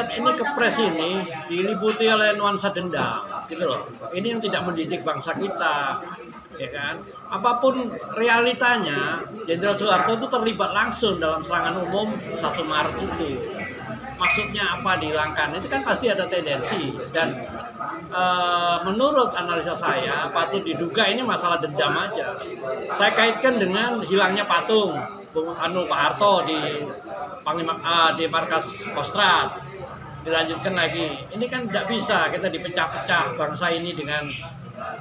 lihat ini kepres ini diliputi oleh nuansa dendam, gitu loh. Ini yang tidak mendidik bangsa kita, ya kan? Apapun realitanya, Jenderal Soeharto itu terlibat langsung dalam serangan umum 1 Maret itu. Maksudnya apa dihilangkan? Itu kan pasti ada tendensi dan menurut analisa saya patut diduga ini masalah dendam aja. Saya kaitkan dengan hilangnya patung Pak Harto di markas Kostrad. Dilanjutkan lagi. Ini kan tidak bisa kita dipecah-pecah bangsa ini dengan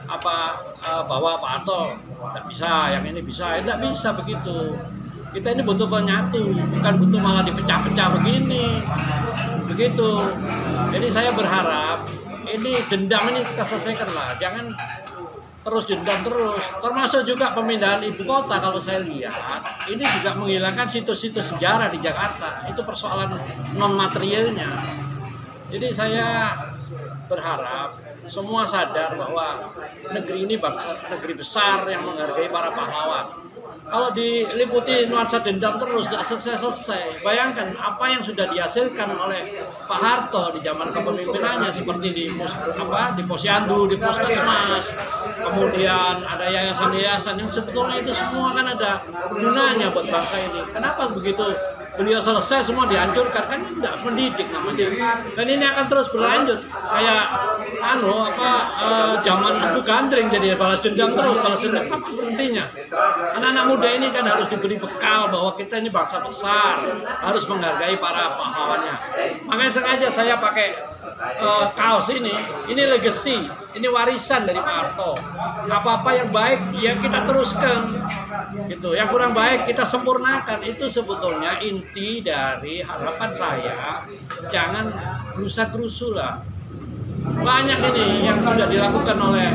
bahwa Pak Harto tidak bisa, yang ini bisa, tidak bisa begitu. Kita ini butuh menyatu, bukan butuh malah dipecah-pecah begini, begitu. Jadi saya berharap ini dendam ini kita selesaikan lah, jangan terus dendam terus. Termasuk juga pemindahan ibu kota, kalau saya lihat ini juga menghilangkan situs-situs sejarah di Jakarta. Itu persoalan non materialnya. Jadi saya berharap semua sadar bahwa negeri ini bangsa negeri besar yang menghargai para pahlawan. Kalau diliputi nuansa dendam terus, nggak selesai-selesai. Bayangkan apa yang sudah dihasilkan oleh Pak Harto di zaman kepemimpinannya, seperti di Posyandu, di Puskesmas, kemudian ada yayasan-yayasan yang sebetulnya itu semua kan ada gunanya buat bangsa ini. Kenapa begitu beliau selesai semua dihancurkan? Kan ini tidak mendidik namanya. Dan ini akan terus berlanjut kayak zaman Abu Gandring, jadi balas dendam terus, balas dendam. Apa berhentinya? Anak-anak muda ini kan harus diberi bekal bahwa kita ini bangsa besar, harus menghargai para pahlawannya. Makanya sengaja saya pakai kaos ini legacy, ini warisan dari Pak Harto. Apa-apa yang baik ya kita teruskan, gitu. Yang kurang baik kita sempurnakan. Itu sebetulnya inti dari harapan saya. Jangan gerusa-gerusu lah. Banyak ini yang sudah dilakukan oleh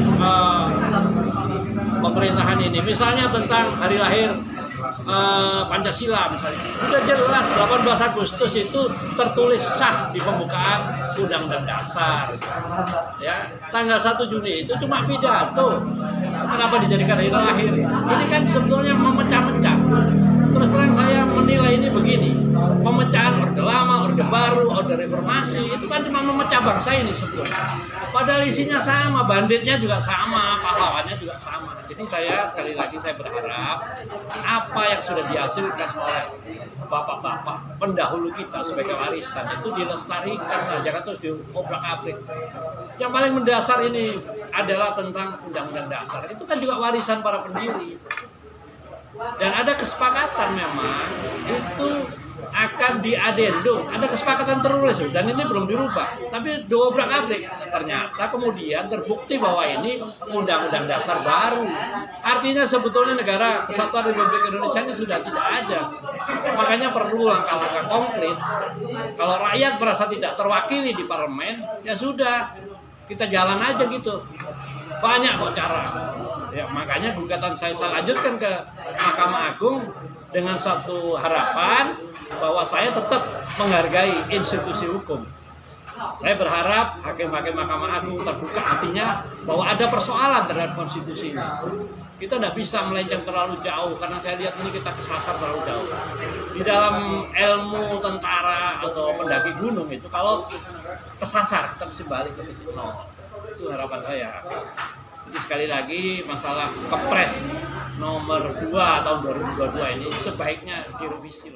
pemerintahan ini. Misalnya tentang hari lahir Pancasila misalnya. Sudah jelas 18 Agustus itu tertulis sah di pembukaan Undang-Undang Dasar. Ya, tanggal 1 Juni itu cuma pidato. Kenapa dijadikan hari lahir? Ini kan sebetulnya memecah-mecah. Terus terang saya menilai ini begini, pemecahan Orde Lama, Orde Baru, Orde Reformasi, itu kan cuma memecah bangsa ini sebetulnya. Padahal isinya sama, banditnya juga sama, pahlawannya juga sama. Jadi sekali lagi saya berharap apa yang sudah dihasilkan oleh bapak-bapak pendahulu kita sebagai warisan itu dilestarikan lah, jangan terus diobrak-abrik. Yang paling mendasar ini adalah tentang Undang-Undang Dasar. Itu kan juga warisan para pendiri. Dan ada kesepakatan memang itu akan diadendum, ada kesepakatan tertulis dan ini belum dirubah, tapi diobrak-abrik. Ternyata kemudian terbukti bahwa ini Undang-Undang Dasar baru. Artinya sebetulnya negara kesatuan Republik Indonesia ini sudah tidak ada. Makanya perlu langkah-langkah konkret. Kalau rakyat merasa tidak terwakili di parlemen, ya sudah, kita jalan aja gitu. Banyak kok cara. Ya, makanya gugatan saya lanjutkan ke Mahkamah Agung dengan satu harapan bahwa saya tetap menghargai institusi hukum. Saya berharap hakim-hakim Mahkamah Agung terbuka hatinya bahwa ada persoalan terhadap konstitusi ini. Kita tidak bisa melenceng terlalu jauh karena saya lihat ini kita kesasar terlalu jauh. Di dalam ilmu tentara atau pendaki gunung itu kalau kesasar kita mesti balik ke titik nol. Itu harapan saya. Jadi sekali lagi masalah Kepres nomor 2 tahun 2022 ini sebaiknya direvisi.